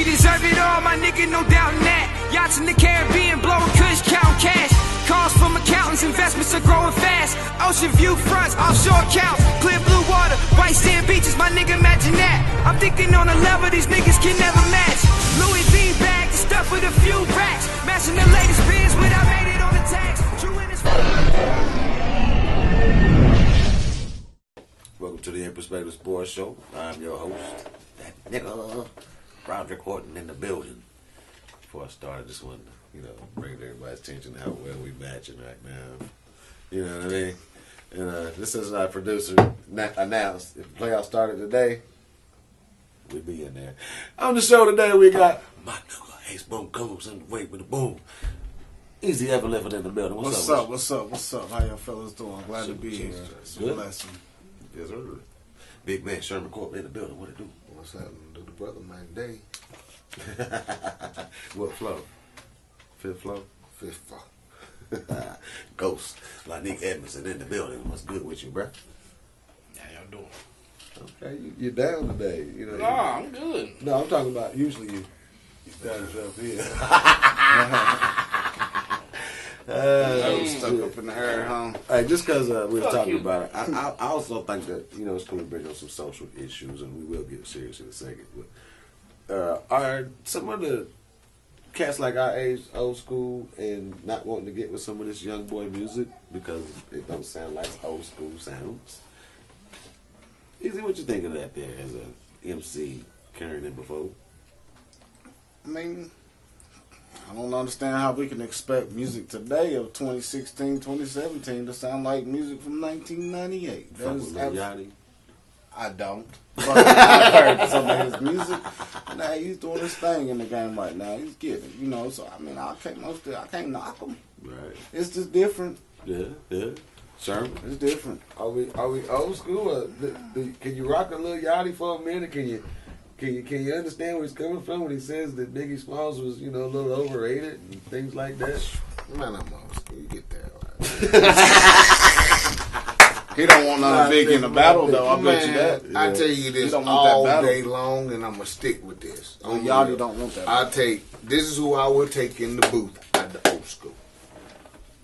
deserve it all, my nigga, no doubt in that. Yachts in the Caribbean, blowing kush, counting cash. Calls from accountants, investments are growing fast. Ocean view fronts, offshore accounts, clear blue water, white sand beaches, my nigga, imagine that. I'm thinking on a level these niggas can never match. Louis V bag, the stuff with a few racks. Matching the latest biz, but I made it on the tax. True in his Welcome to the In Perspective Sports Show. I'm your host, that nigga, Roderick Horton in the building. Before I start, I just wanted to, bring everybody's attention to how well we matching right now. You know what I mean? And this is our producer announced, if the playoffs started today, we'd be in there. On the show today, we got my nigga Ace Boom Coons in the way with the boom. Easy Ever Living in the building. What's up? How y'all fellas doing? Glad to be here. It's a blessing. Yes, sir. Big man Sherman Corp in the building. What it do? What's happening? Do the brother man day? What flow? Fifth flow? Fifth flow. Ghost. Lanique Edmondson in the building. What's good with you, bruh? How y'all doing? Okay, you're down today. Nah, I'm good. No, I'm talking about usually you stand yourself here. Stuck up in the air, huh? Hey, just because we were talking you. about it, I also think that, it's cool to bring up some social issues, and we will get serious in a second. But are some of the cats like our age old school and not wanting to get with some of this young boy music because it don't sound like old school sounds? Easy, what you think of that there as a MC carrying it before? I mean, I don't understand how we can expect music today of 2016, 2017 to sound like music from 1998. Fuck with Lil Yachty? I don't. But I heard some of his music. Nah, he's doing his thing in the game right now. He's getting it, so I mean, I can't knock him. Right. It's just different. Yeah. Sherman? It's different. Are we old school? Can you rock a Lil Yachty for a minute? Can you understand where he's coming from when he says that Biggie Smalls was, a little overrated and things like that? Man, I'm old school. You get that right. He don't want none Big in the battle, though. I bet you that. I tell you this don't want all that battle day long, and I'm going to stick with this. Yachty don't want that. This is who I would take in the booth at the old school.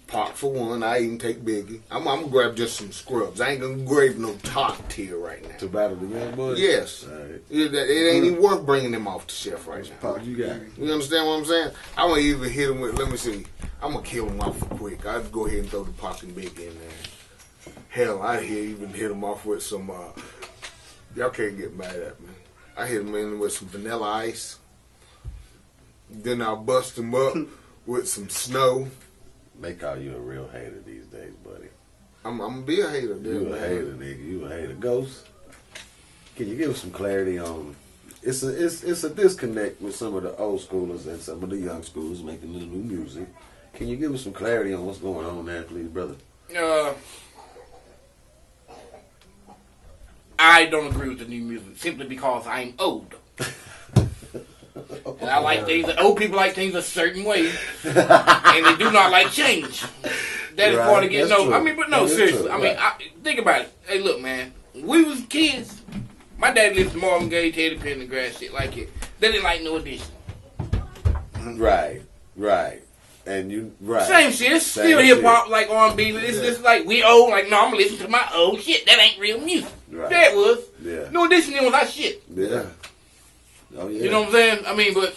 Park for one. I even take Biggie. I'm going to grab just some scrubs. I ain't going to grab no top tier right now. To battle the young boys? Yes. Right. It ain't even worth bringing them off the shelf right now. What you got? You understand what I'm saying? I'm going to even hit them with, let me see. I'm going to kill them off quick. I'd go ahead and throw the Pac and Biggie in there. Hell, I even hit them off with some, y'all can't get mad at me. I hit them in with some Vanilla Ice. Then I'll bust them up with some Snow. They call you a real hater these days, buddy. I'm going to be a hater. You a hater, nigga. You a hater. Ghost, can you give us some clarity on... It's a disconnect with some of the old schoolers and some of the young schoolers making the new music. Can you give us some clarity on what's going on there, please, brother? I don't agree with the new music simply because I'm old. And I like things, old people like things a certain way, and they do not like change. That is part of getting old. I mean, but no, seriously. I mean, think about it. Hey, look, man. We was kids. My dad listened to Marvin Gaye, Teddy Pendergrass, shit like it. They didn't like No Edition. Right. And Same shit. It's still hip hop, like R&B. It's just like we old. Like, no, I'm gonna listen to my old shit. That ain't real music. Right. That was. Yeah. No Edition was our shit. Yeah. Oh yeah. You know what I'm saying? I mean, but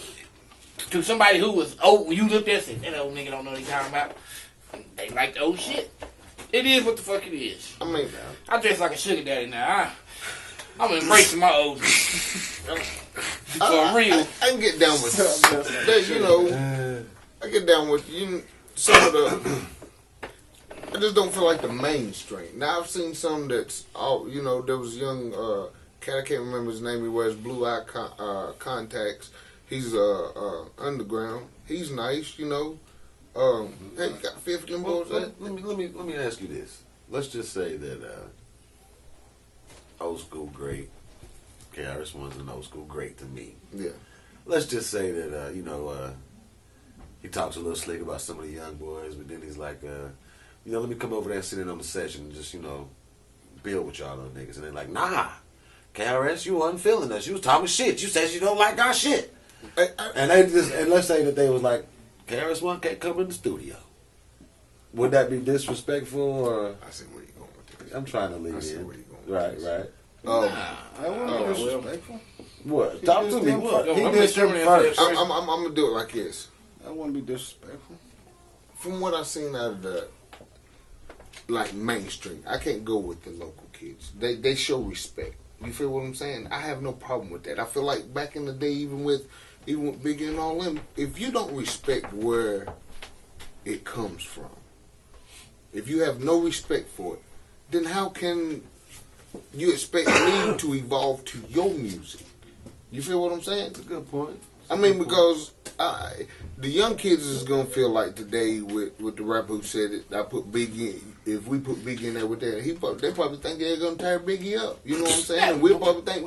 to somebody who was old, when you looked at and said, that old nigga don't know what he's talking about. They like the old shit. It is what the fuck it is. I mean, I dress like a sugar daddy now. I'm embracing my old for real. I can get down with that, I get down with some of the. I just don't feel like the mainstream. Now I've seen some that's all there was a young cat, I can't remember his name. He wears blue eye contacts. He's underground. He's nice, Hey, you got 50 of them boys. Let me ask you this. Let's just say that old school great. KRS-One's an old school great to me. Yeah. Let's just say that he talks a little slick about some of the young boys, but then he's like, let me come over there and sit in on the session and just build with y'all little niggas. And they're like, nah, KRS, you wasn't feeling us. You was talking shit. You said you don't like our shit. And they just, and let's say that they was like, KRS-One can't come in the studio. Would that be disrespectful or? I see where you're going with this. I'm trying to leave I see in. where you're going with Right, this. right. That wouldn't be disrespectful. What? Talk to me. What? He I'm did just them saying first. that- I'm gonna do it like this. That wouldn't be disrespectful. From what I've seen out of the like mainstream, I can't go with the local kids. They show respect. You feel what I'm saying? I have no problem with that. I feel like back in the day, even with Biggie and all them, if you don't respect where it comes from, if you have no respect for it, then how can you expect me to evolve to your music? You feel what I'm saying? That's a good point. I mean, because the young kids is gonna feel like today with the rapper who said it. I put Biggie. If we put Biggie in there with that, they probably think they're gonna tear Biggie up. You know what I'm saying? And we'll probably think.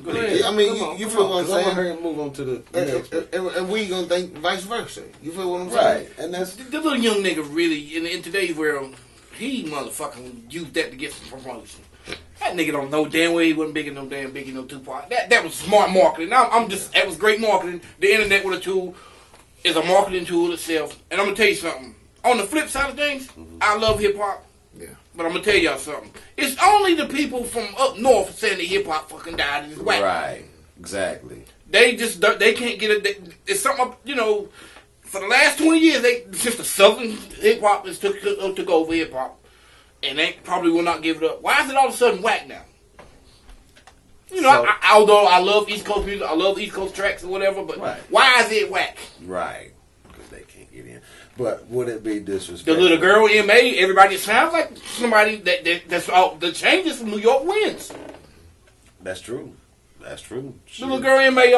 Go ahead. I mean, you feel what I'm Because I'm saying? going to move on to the next one. And we gonna think vice versa. You feel what I'm saying? Right. And that's, The little young nigga really, in today's world, he motherfucking used that to get some promotion. That nigga don't know damn well he wasn't big no damn Biggie, no Tupac. That was smart marketing. That was great marketing. The internet with a tool is a marketing tool itself. And I'm gonna tell you something. On the flip side of things, I love hip hop. Yeah. But I'm gonna tell y'all something. It's only the people from up north saying that hip hop fucking died and it's whack. right. Exactly. They can't get it. It's something, for the last 20 years, since the southern hip hop has took over hip hop, and they probably will not give it up. Why is it all of a sudden whack now? Although I love East Coast music, I love East Coast tracks or whatever, but Right. why is it whack? Right. Because they can't get in. But would it be The disrespectful? little girl M.A., everybody sounds like somebody that's all the changes from New York wins. That's true. That's true. The little girl M.A.,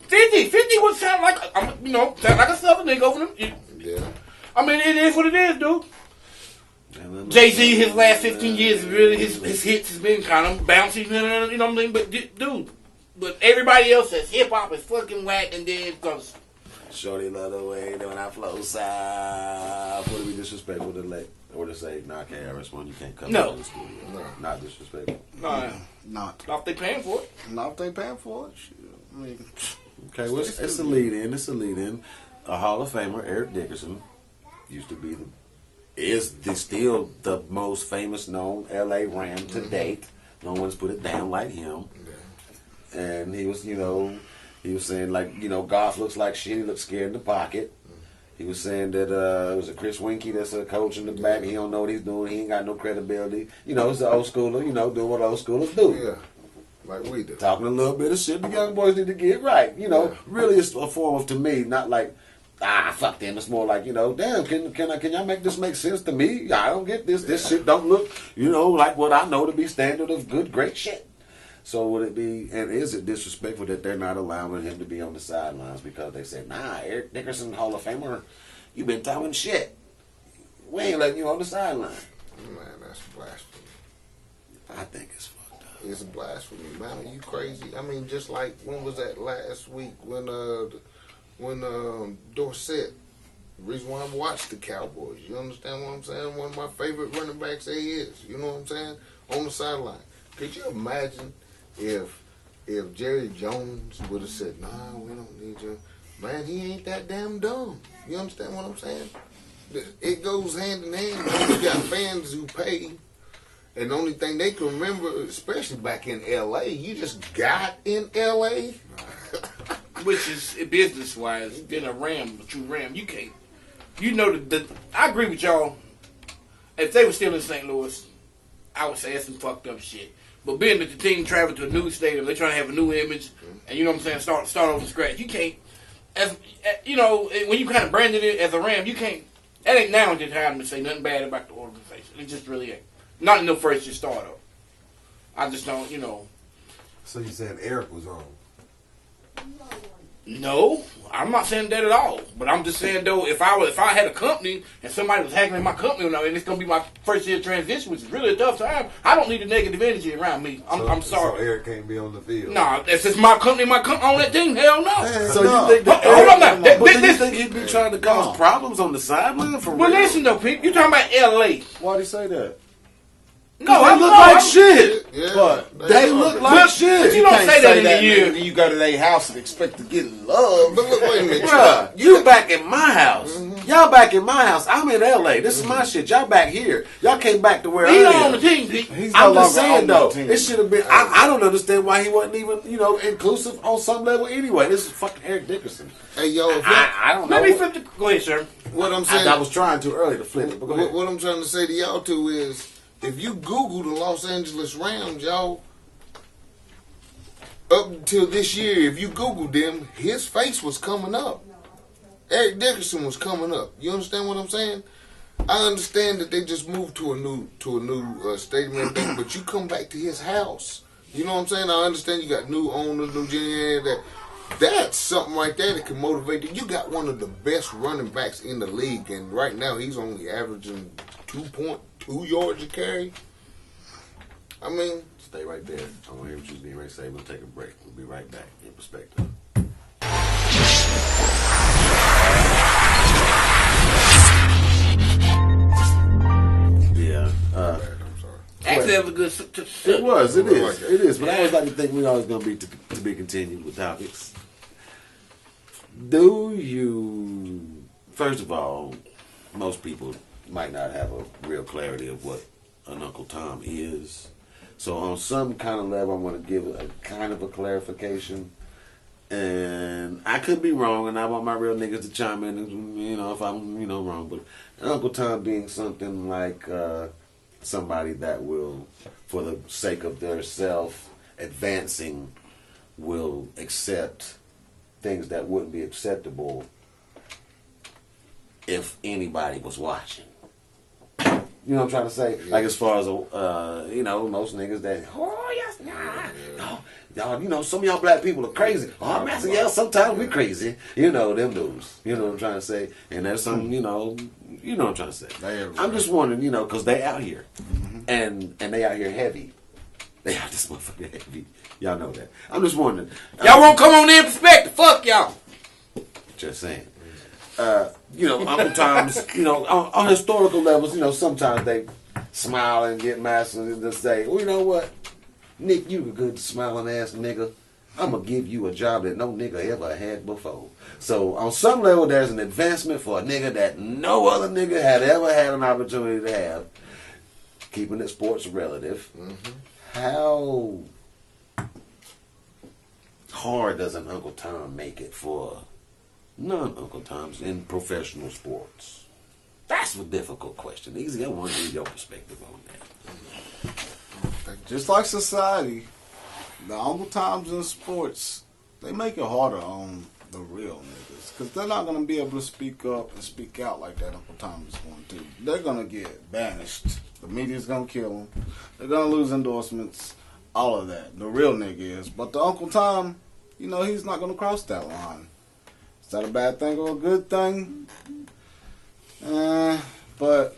50 would sound like, sound like a southern nigga over them. Yeah. I mean, it is what it is, dude. And Jay-Z, his last 15 years, really, his hits has been kind of bouncy, you know what I mean? But, dude, everybody else says hip-hop is fucking whack and dead because... Shorty love the way that when I flow south. Would it be disrespectful to say, nah, KRS-One, you can't come No. to the studio? No. Not disrespectful. Nah, Not. if they paying for it. Not if they paying for it. Shit. I mean, Okay, well, it's a lead-in. It's a lead-in. A Hall of Famer, Eric Dickerson, used to be still the most famous known L.A. Ram to date. No one's put it down like him. And he was, he was saying like, Goff looks like shit. He looks scared in the pocket. He was saying that it was a Chris Winkie that's a coach in the back. He don't know what he's doing. He ain't got no credibility. It's the old schooler, doing what old schoolers do. Yeah. Like we do. Talking a little bit of shit the young boys need to get right. Really it's a form of, to me, not like, fuck them. It's more like, damn, can y'all make this make sense to me? I don't get this. This shit don't look, like what I know to be standard of good, great shit. So would it be, and is it disrespectful that they're not allowing him to be on the sidelines because they said, nah, Eric Dickerson, Hall of Famer, you been talking shit. We ain't letting you on the sideline. Man, that's blasphemy. I think it's fucked up. It's blasphemy, man. Are you crazy? I mean, just like, when was that last week when Dorsett, the reason why I watched the Cowboys, you understand what I'm saying? One of my favorite running backs there is, you know what I'm saying? On the sideline. Could you imagine if Jerry Jones would have said, nah, we don't need you. Man, he ain't that damn dumb. You understand what I'm saying? It goes hand in hand. You got fans who pay, and the only thing they can remember, especially back in L.A., you just got in L.A. Which is, business-wise, being a true Ram, you can't. I agree with y'all. If they were still in St. Louis, I would say that's some fucked up shit. But being that the team traveled to a new stadium, they're trying to have a new image, and you know what I'm saying, start over from scratch. You can't, when you kind of branded it as a Ram, you can't, that ain't now the time to say nothing bad about the organization. It just really ain't. Not in the first year startup. I just don't, So you saying Eric was wrong? No, I'm not saying that at all. But I'm just saying though, if I had a company and somebody was hacking my company, and it's gonna be my first year transition, which is really a tough time, I don't need a negative energy around me. I'm sorry. So Eric can't be on the field. Nah, that's just my company on that team. Hell no. So you think that Hold on now. do you think he'd be trying to cause problems on the sideline for But real? listen though, Pete, you talking about L.A. why'd he say that? No, they look like shit. Yeah, But They look like shit. But you don't can't say that in the nigga, year. then you go to their house and expect to get love. But look, wait a minute. Bruh, you back in my house. Y'all back in my house. I'm in LA. This is my shit. Y'all back here. Y'all came back to where He's I not on am. the team, Pete. He's no I'm longer just saying on though, the team. it should have been. I don't understand why he wasn't even, inclusive on some level anyway. This is fucking Eric Dickerson. Hey, yo, if y'all- I don't know. Let me flip the. Go ahead, sir. what I'm saying. I was trying too early to flip it, but go ahead. What I'm trying to say to y'all too is, if you Google the Los Angeles Rams, y'all, up until this year, if you Googled them, his face was coming up. Eric Dickerson was coming up. You understand what I'm saying? I understand that they just moved to a new stadium and everything, but you come back to his house. You know what I'm saying? I understand you got new owners, new GM. That's something right there that can motivate you. You got one of the best running backs in the league, and right now he's only averaging 2.2 yards a carry. I mean, Stay right there. I want to hear what you're being ready to say. We'll take a break. We'll be right back in perspective. Yeah. I'm sorry. Actually, that was a good. It was. It I is. like that. It is. But I always like to think we always going to be to be continued with topics. Do you? First of all, most people might not have a real clarity of what an Uncle Tom is. So on some kind of level, I want to give a kind of a clarification. And I could be wrong, and I want my real niggas to chime in, if I'm, wrong. But Uncle Tom being something like somebody that will, for the sake of their self-advancing, will accept things that wouldn't be acceptable if anybody was watching. You know what I'm trying to say? Yeah. Like as far as, most niggas that, oh, yes, nah, no, y'all, some of y'all black people are crazy. Oh, man, yeah, sometimes we crazy. Them dudes. You know what I'm trying to say? And there's some, you know what I'm trying to say. I'm just wondering, because they out here. And they out here heavy. They out this motherfucker heavy. Y'all know that. I'm just wondering. Y'all won't come on in perspective. Fuck y'all. Just saying. Uncle Tom's, on historical levels, sometimes they smile and get mad and just say, well, you know what? Nick, you a good smiling ass nigga. I'm going to give you a job that no nigga ever had before. So on some level, there's an advancement for a nigga that no other nigga had ever had an opportunity to have. Keeping it sports relative. How hard does an Uncle Tom make it for non-Uncle Toms in professional sports? That's a difficult question. Easy, I want to hear your perspective on that. Just like society, the Uncle Toms in sports, they make it harder on the real niggas. Because they're not going to be able to speak up and speak out like that Uncle Tom is going to. They're going to get banished. The media's going to kill them. They're going to lose endorsements. All of that. The real nigga is. But the Uncle Tom, he's not going to cross that line. Is that a bad thing or a good thing? But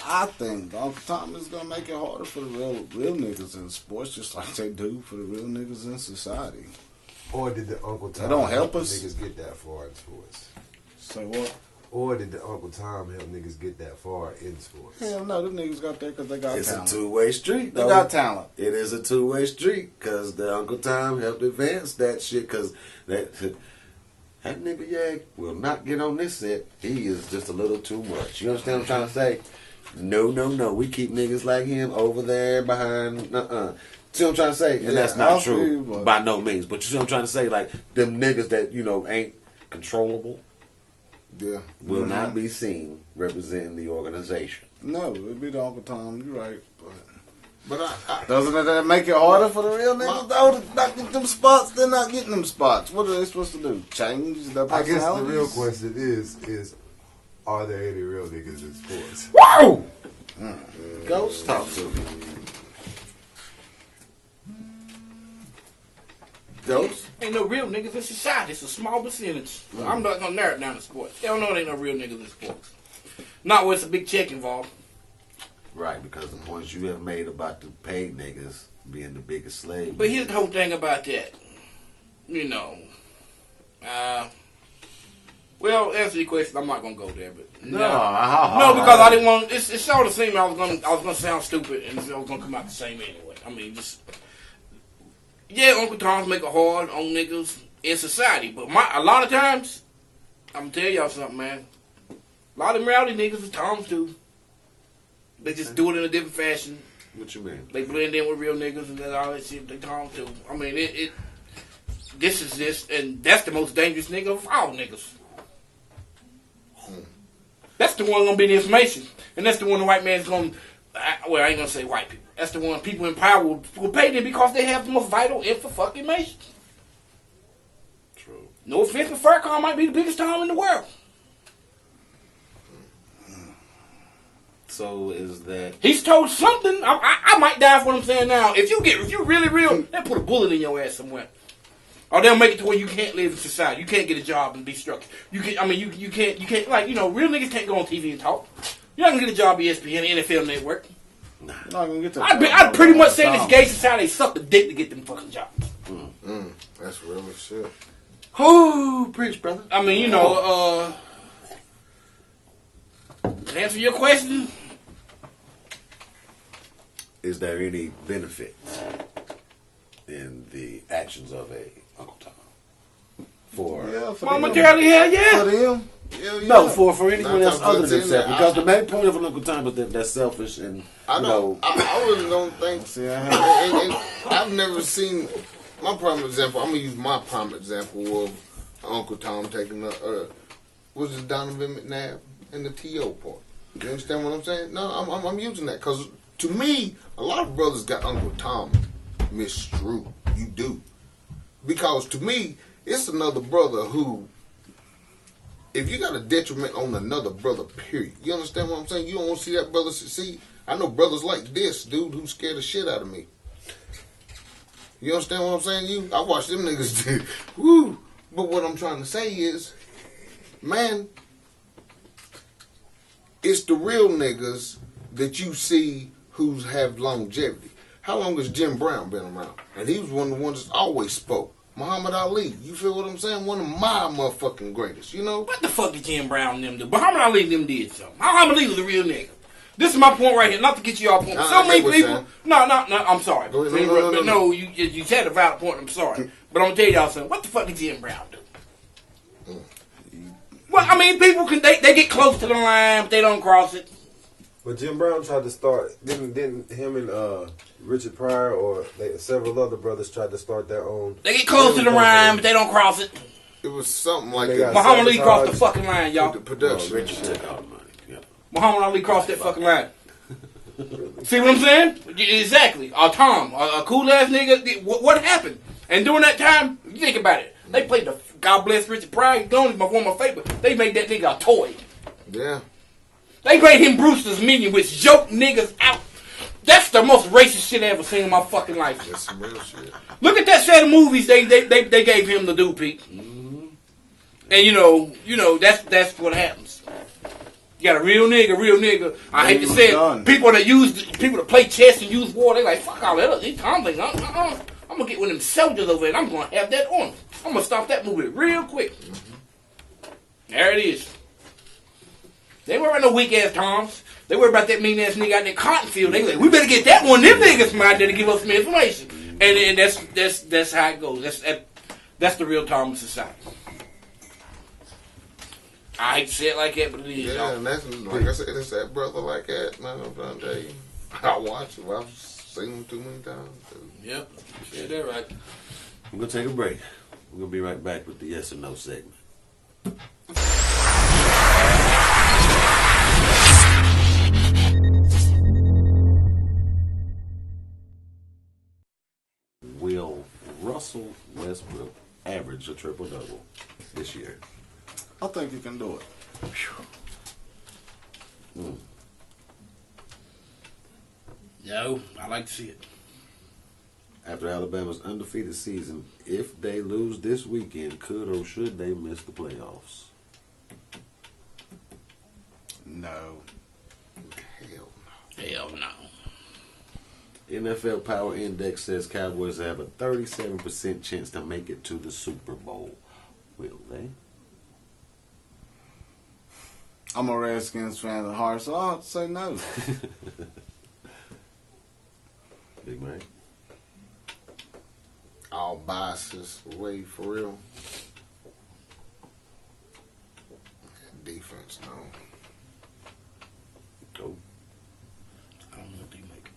I think the Uncle Tom is gonna make it harder for the real niggas in sports, just like they do for the real niggas in society. Or did the Uncle Tom don't help us. niggas get that far in sports? Say what? Or did the Uncle Tom help niggas get that far in sports? Hell no, them niggas got there because they got It's talent. a two-way street, They though. got talent. It is a two-way street because the Uncle Tom helped advance that shit because that nigga Yag will not get on this set. He is just a little too much. You understand what I'm trying to say? No. We keep niggas like him over there behind. See what I'm trying to say? And Yeah, that's not I'll true see, but- by no means. But you see what I'm trying to say? Like, them niggas that, ain't controllable yeah. will not be seen representing the organization. No, it'd be the Uncle Tom. You're right. But I Doesn't that make it harder for the real niggas though to not get them spots? They're not getting them spots. What are they supposed to do? Change their I guess the personalities? real question is are there any real niggas in sports? Whoa! Ghost talk to me. Ghost? Ain't no real niggas in society. It's a small percentage. I'm not gonna narrow it down to sports. Hell no, there ain't no real niggas in sports. Not when it's a big check involved. Right, because the points you have made about the paid niggas being the biggest slave. But here's the whole thing about that. Well, answer your question. I'm not gonna go there, but No, because I didn't want. It sort of seemed I was gonna sound stupid, and I was gonna come out the same anyway. I mean, just Uncle Tom's make it hard on niggas in society, but a lot of times, I'm gonna tell y'all something, man. A lot of them rowdy niggas is Toms too. They just do it in a different fashion. What you mean? They blend in with real niggas and all that shit. They Toms too. I mean, this is this, and that's the most dangerous nigga of all niggas. That's the one gonna be the information, and that's the one the white man's gonna. Well, I ain't gonna say white people. That's the one people in power will pay them because they have the most vital information. True. No offense, but Farrakhan might be the biggest Tom in the world. So is that He's told something. I might die for what I'm saying now. If you really real, they'll put a bullet in your ass somewhere. Or they'll make it to where you can't live in society. You can't get a job and be structured. You can't like, real niggas can't go on TV and talk. You're not gonna get a job at ESPN, NFL Network. You're not gonna get that. I'd pretty much say this gay society suck the dick to get them fucking jobs. That's real as shit. whoo, preach, brother? I mean, to answer your question, Is there any benefit in the actions of a Uncle Tom? For momentarily, hell yeah. For them, hell yeah. no, for anyone else Nine times other than out of self, 10, because the main point of an Uncle Tom is that they're selfish and I really don't think. See, and I've never seen my prime example. I'm gonna use my prime example of Uncle Tom taking was it Donovan McNabb and the T.O. part. You understand what I'm saying? No, I'm using that because to me, a lot of brothers got Uncle Tom misconstrued. You do, because to me, it's another brother who. If you got a detriment on another brother, period. You understand what I'm saying? You don't want to see that brother succeed. I know brothers like this dude who scared the shit out of me. You understand what I'm saying? I watch them niggas do. Woo. But what I'm trying to say is, man, it's the real niggas that you see who have longevity. How long has Jim Brown been around? And he was one of the ones that always spoke. Muhammad Ali, you feel what I'm saying? One of my motherfucking greatest, you know? What the fuck did Jim Brown and them do? Muhammad Ali them did something. Muhammad Ali was a real nigga. This is my point right here. Not to get you off point. So many people. No. I'm sorry. No. You said a valid point. I'm sorry, but I'm gonna tell y'all something. What the fuck did Jim Brown do? Well, I mean, people can they get close to the line, but they don't cross it. But Jim Brown tried to start. Didn't him and Richard Pryor or several other brothers tried to start their own. They get close to the line, but they don't cross it. It was something like They that. got Muhammad Ali crossed the fucking line, y'all. The production. Richard took all the money. Yeah. Muhammad Ali crossed that fucking line. See what I'm saying? Exactly. Tom, a cool ass nigga. What happened? And during that time, you think about it. They played the God bless Richard Pryor. Gone is one of my favorite. They made that nigga a toy. Yeah. They made him Brewster's Minion, which joked niggas out. That's the most racist shit I ever seen in my fucking life. That's some real shit. Look at that set of movies they gave him to do, Pete. And you know that's what happens. You got a real nigga. I hate to say it. People that play chess and use war, they like, fuck all that. I'm like, I'm gonna get one of them soldiers over there and I'm gonna have that on. I'm gonna stop that movie real quick. There it is. They worry about no weak ass Toms. They worry about that mean ass nigga out there cotton field. They like, we better get that one. Them niggas from out there to give us some information. And that's how it goes. That's the real Tom of society. I hate to say it like that, but it is. Yeah, and that's like I said, it's that brother like that, man. I'm trying to tell you. I watch him. I've seen him too many times. Yep, you said that right. We're gonna take a break. We're gonna be right back with the yes or no segment. Will Russell Westbrook average a triple-double this year? I think you can do it. No, I like to see it. After Alabama's undefeated season, if they lose this weekend, could or should they miss the playoffs? No. Hell no. NFL Power Index says Cowboys have a 37% chance to make it to the Super Bowl. Will they? I'm a Redskins fan at heart, so I'll have to say no. Big man. All biases away for real. Defense, no. Go. I don't know what they make.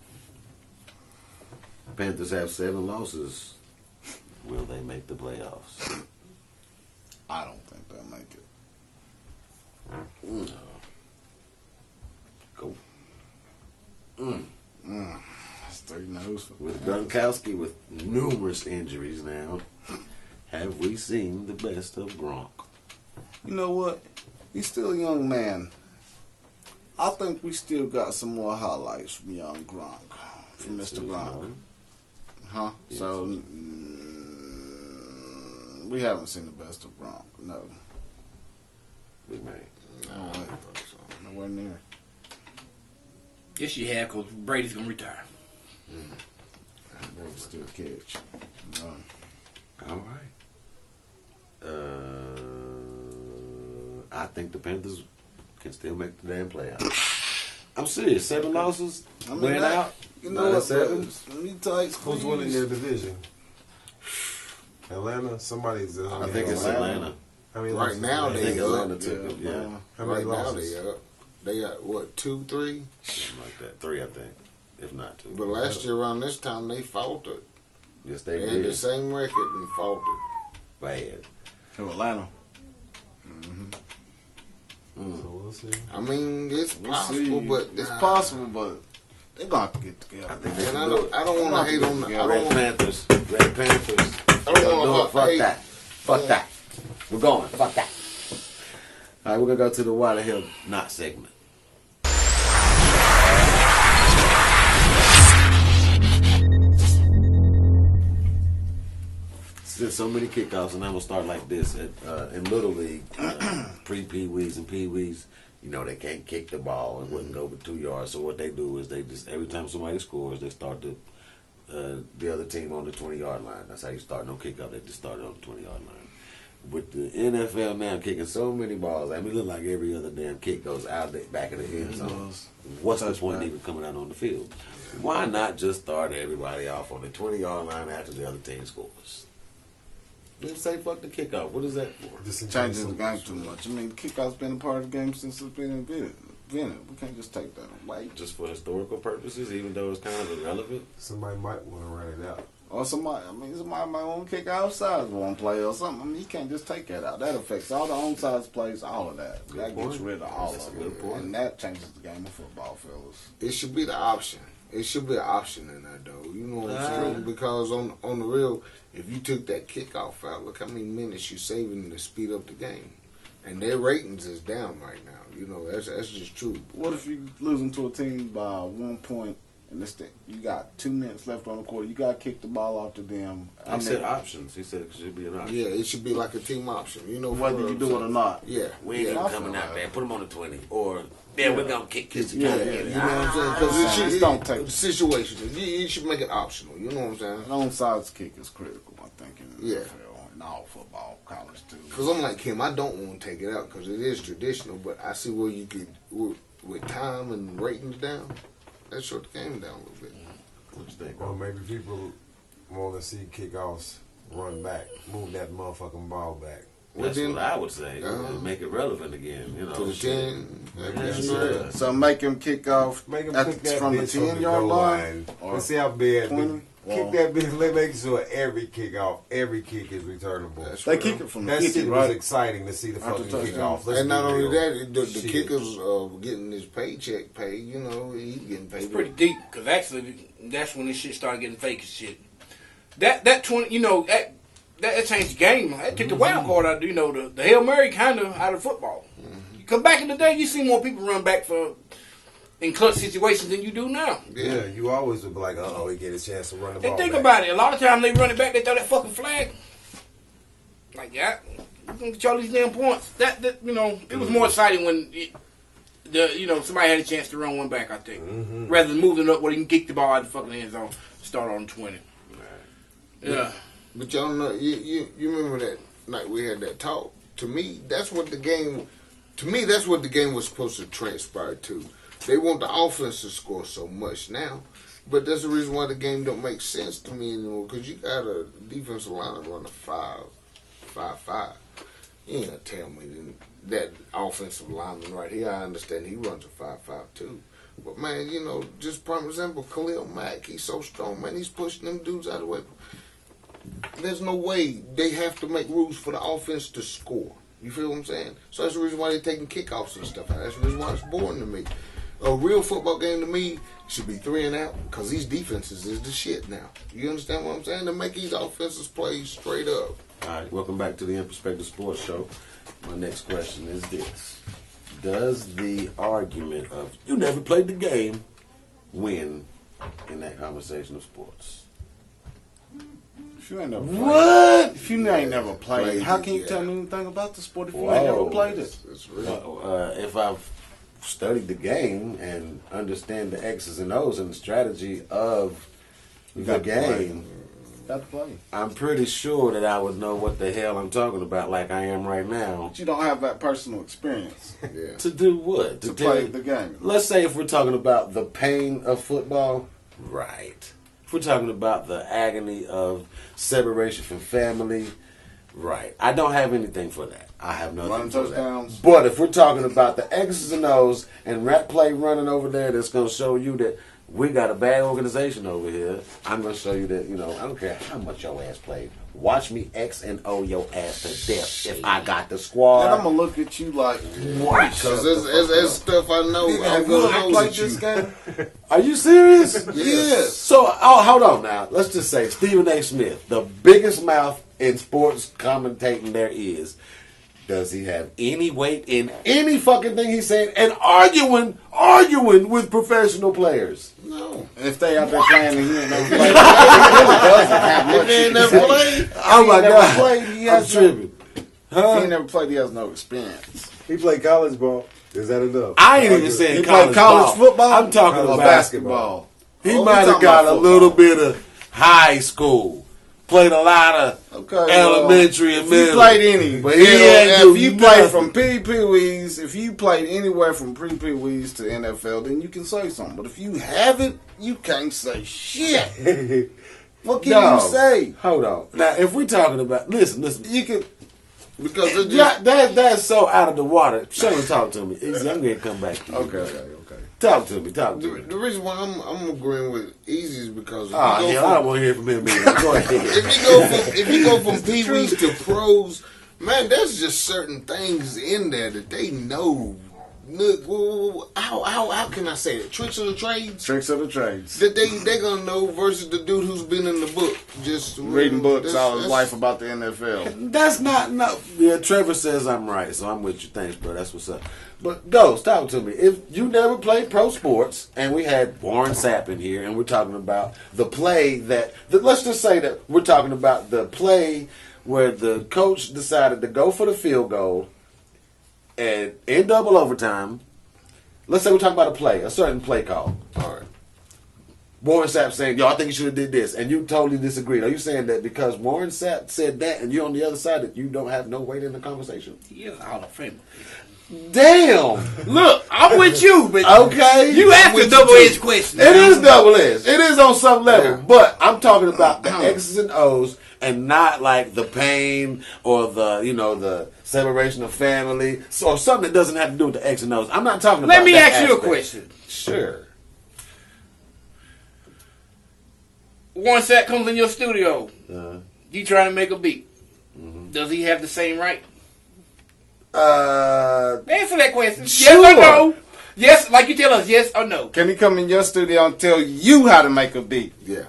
Panthers have 7 losses. Will they make the playoffs? I don't think they'll make it. Go. That's 3 no's. With Gronkowski with numerous injuries now, have we seen the best of Gronk? You know what? He's still a young man. I think we still got some more highlights from young Gronk, from Mr. Gronk. Huh? Yes. So, we haven't seen the best of Gronk. No. Big man. No way. Nowhere near. Yes, you have, because Brady's going to retire. They still catch. No. All right. I think the Panthers can still make the damn playoffs. I'm serious. 7 losses. I mean, Win that- out. You know what? 9-7. Me tight Who's winning their division? Atlanta? Somebody's. I think it's Atlanta. I mean, Right now I think they Atlanta up. took it. Yeah. How many Right now losses? they up. They got what, 2, 3? Something like that. 3, I think. If not 2. But last year around this time they faltered. Yes, They they had the did. same record and faltered. Bad. To Atlanta. So we'll see. I mean, it's We'll possible, see. but It's possible, but they're going to have to get together. I think they And can I do it. don't want to hate on. I Red don't. Panthers. Red Panthers. I don't Don't want do it. to Fuck hate. that. Fuck that. We're going. Fuck that. All right, we're going to go to the Why the Hell Not segment. There's so many kickoffs, and I'm gonna start like this. In Little League, pre-Pee-wees and Pee-wees, you know, they can't kick the ball and wouldn't go over 2 yards. So what they do is they just, every time somebody scores, they start the other team on the 20-yard line. That's how you start. No kickoff, they just started on the 20-yard line. With the NFL now kicking so many balls, I mean, it look like every other damn kick goes out the back of the end zone. What's the point even coming out on the field? Why not just start everybody off on the 20-yard line after the other team scores? Just say fuck the kickoff. What is that for? Just Changes the game too much. I mean, kickoff's been a part of the game since it's been invented. We can't just take that away. Just for historical purposes, even though it's kind of irrelevant. Somebody might want to run it out. Or somebody might want to kick outside one play or something. I mean, you can't just take that out. That affects all the onside plays, all of that. Good That point. gets rid of all That's of a good it. point. And that changes the game of football, fellas. It should be the option. It should be an option in there, though. You know what I'm saying? Because on the real, if you took that kickoff out, look how many minutes you saving to speed up the game, and their ratings is down right now. You know, that's just true. What if you losing to a team by 1 point and you got 2 minutes left on the quarter? You got to kick the ball off to them. He said options. He said it should be an option. Yeah, it should be like a team option. You know, whether you do it or not. Yeah, We ain't yeah. even coming out there. Put them on the 20. Or, we're going to kick this. Yeah, You know what I'm saying? Because Just don't take it. situations. You should make it optional. You know what I'm saying? An onside kick is critical, I think, in the Yeah. NFL and all football, college too. Because I'm like him, I don't want to take it out because it is traditional, but I see where you could, with time and ratings down, that short the game down a little bit. What you think? Or maybe people want to see kickoffs run back, move that motherfucking ball back. That's then- what I would say. Make it relevant again. You know, To the shit. 10. That's Yeah. right. So make him kick off Make them at kick that from the bitch from the 10-yard goal line. Or Let's see how bad. 20. Kick that bitch. Let make sure every kick is returnable. That's they real. kick it from the That 50, shit was right? exciting to see the After fucking touchdown. kickoff. Let's And not be only real. that, the Shit. kickers getting his paycheck paid, you know, he getting paid. It's pretty deep, because actually, that's when this shit started getting fake as shit. That 20, you know, that changed the game. That took the wild card out, you know, the Hail Mary kind of out of football. Because back in the day, you see more people run back in clutch situations than you do now. Yeah, you always would be like, he get a chance to run the ball. And think back. about it. A lot of times they run it back, they throw that fucking flag. Like, yeah, we're going to get y'all these damn points. That you know, it was more exciting when somebody had a chance to run one back, I think. Rather than moving it up where you can kick the ball out of the fucking end zone, start on 20. Yeah. But y'all know, you remember that night we had that talk. To me, that's what the game to me, that's what the game was supposed to transpire to. They want the offense to score so much now, but that's the reason why the game don't make sense to me anymore. Because you got a defensive line run a 5-5. You ain't gonna tell me that offensive lineman right here. I understand he runs a 5-5 too. But man, you know, just prime example, Khalil Mack. He's so strong, man. He's pushing them dudes out of the way. There's no way they have to make rules for the offense to score. You feel what I'm saying? So that's the reason why they're taking kickoffs and stuff. That's the reason why it's boring to me. A real football game to me should be 3 and out because these defenses is the shit now. You understand what I'm saying? To make these offenses play straight up. All right, welcome back to the In Perspective Sports Show. My next question is this. Does the argument of you never played the game win in that conversation of sports? If you ain't never played What? If you ain't never played, how can you tell me anything about the sport if you ain't never played it? It's real. If I've studied the game and understand the X's and O's and the strategy of the game, Got to play. I'm pretty sure that I would know what the hell I'm talking about like I am right now. But you don't have that personal experience Yeah. To do what? to play the game. Let's say if we're talking about the pain of football, right. If we're talking about the agony of separation from family, right. I don't have anything for that. I have nothing Running for touchdowns. that. But if we're talking about the X's and O's and rat play running over there that's going to show you that we got a bad organization over here, I'm going to show you that, you know, I don't care how much your ass played. Watch me X and O your ass to death if I got the squad. And I'm going to look at you like, What? Because there's stuff I know. I'm have you going ever to played at this you. game? Are you serious? Yes. So, hold on now. Let's just say Stephen A. Smith, the biggest mouth in sports commentating there is. Does he have any weight in any fucking thing he's saying and arguing with professional players? No. If they out there playing and he ain't never played, he really doesn't have much If they ain't you can never say. played, Oh my never God. played, he I'm has no- tripping. If Huh? he ain't never played, he has no experience. He played college ball. Is that enough? I ain't even saying He college played college ball. football? I'm talking or about basketball. He Oh, we might have talking got about a little football. bit of high school. Played a lot of elementary and if middle. you played any, But he ain't do if you played nothing. from Pee-wees, if you played anywhere from pre-Pee-wees to NFL, then you can say something. But if you haven't, you can't say shit. What can No. you say? Hold on. Now, if we're talking about, listen. You can. because it Yeah, just, that's so out of the water. Shane, talk to me. Easy, I'm going to come back to you. Okay. Talk to me. the reason why I'm agreeing with Easy is because if Oh, you hell, go I from- don't want to hear from him either. Go ahead. if you go from Pee-wees to pros, man, there's just certain things in there that they know. Look, how can I say it? Tricks of the trades Tricks of the trades. that they gonna know versus the dude who's been in the book just Reading books all his that's- life about the NFL. That's not no. Yeah, Trevor says I'm right, so I'm with you. Thanks, bro. That's what's up. But Ghost, talk to me. If you never played pro sports, and we had Warren Sapp in here, and we're talking about the play let's just say that we're talking about the play where the coach decided to go for the field goal, and in double overtime. Let's say we're talking about a certain play call. All right. Warren Sapp saying, yo, I think you should have did this, and you totally disagreed. Are you saying that because Warren Sapp said that and you're on the other side that you don't have no weight in the conversation? He is a Hall of Famer. Damn! Look, I'm with you, but Okay. you asked a double-edged question. It is double-edged. It is on some level. Yeah. But I'm talking about the X's and O's and not like the pain or the separation of family or something that doesn't have to do with the X and O's. I'm not talking about Let me that ask you a aspect. question. Sure. Warren Sapp comes in your studio. Uh, You trying to make a beat. Does he have the same right? Answer that question. Sure. Yes or no? Yes, like you tell us, yes or no. Can he come in your studio and tell you how to make a beat? Yeah.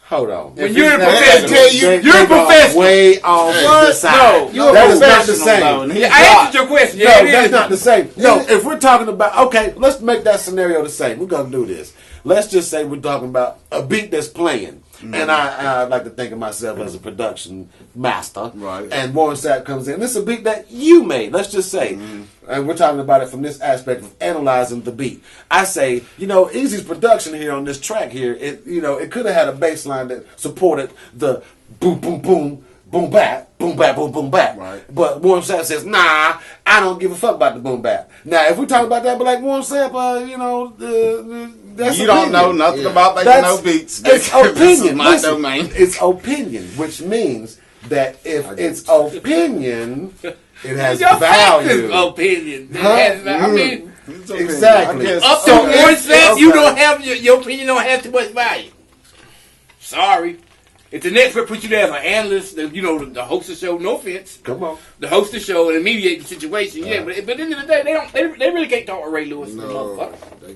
hold on. When If you're a he's not- professional, tell you- They- you're a they go professional. way off What? the side. No, You're a that is not the professional, same. though, and he's Yeah, I not. answered your question. No, Yeah, it that's is. not the same. No, if we're talking about, okay, let's make that scenario the same. We're going to do this. Let's just say we're talking about a beat that's playing. And I like to think of myself as a production master. Right. And Warren Sapp comes in. This is a beat that you made, let's just say. And we're talking about it from this aspect of analyzing the beat. I say, Easy's production here on this track here, it could have had a bass line that supported the boom, boom, boom, boom bap, boom bap, boom boom bap. Right. But Warm Sapp says, nah, I don't give a fuck about the boom bap. Now, if we talk about that, but like Warm Sapp, you know, that's you don't know nothing about making no beats. It's opinion. This is my Listen, domain. It's opinion, which means that if it's opinion, it has Your value. opinion. That Huh? has, I mean, It's opinion. Exactly. I guess up to so. one Okay. step, you don't have your opinion don't have too much value. Sorry. If the Network put you there as an analyst, the host of the show, no offense, Come on. the host of the show and mediate the situation, yeah. But at the end of the day, they really can't talk to Ray Lewis, the motherfucker. They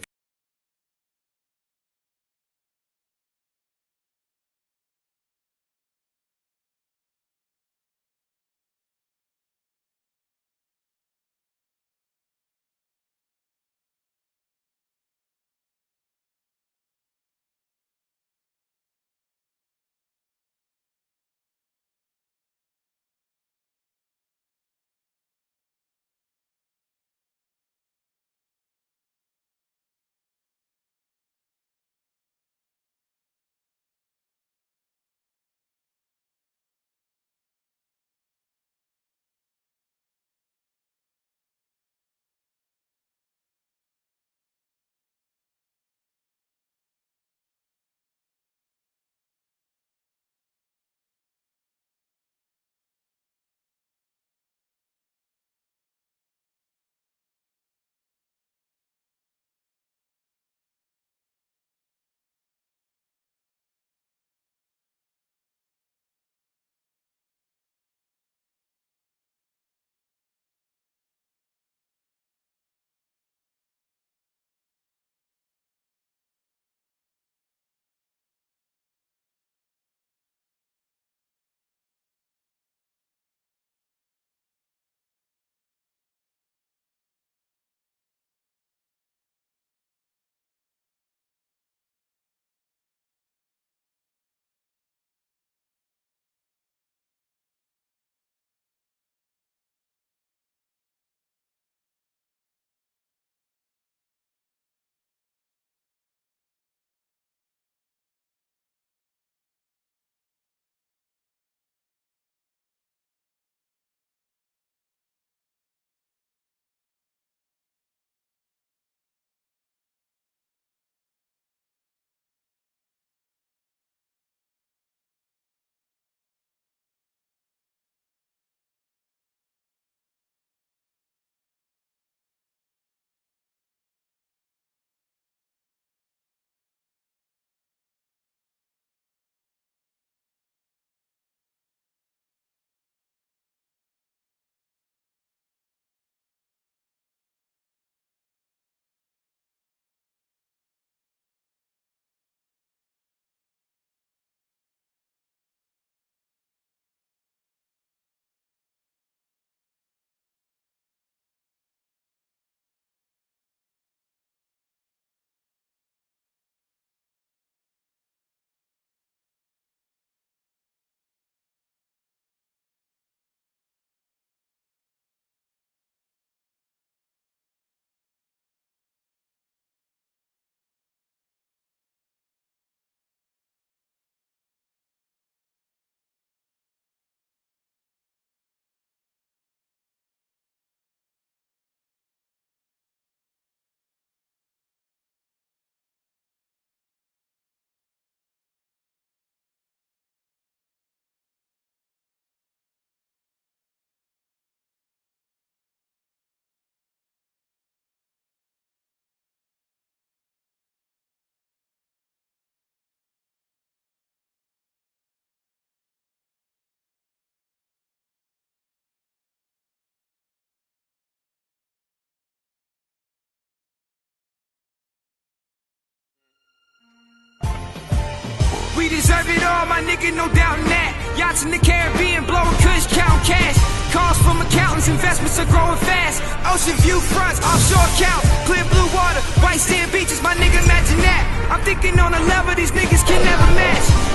We deserve it all, my nigga, no doubt in that. Yachts in the Caribbean, blowing kush, counting cash. Calls from accountants, investments are growing fast. Ocean view fronts, offshore accounts, clear blue water, white sand beaches, my nigga, imagine that. I'm thinking on a level these niggas can never match.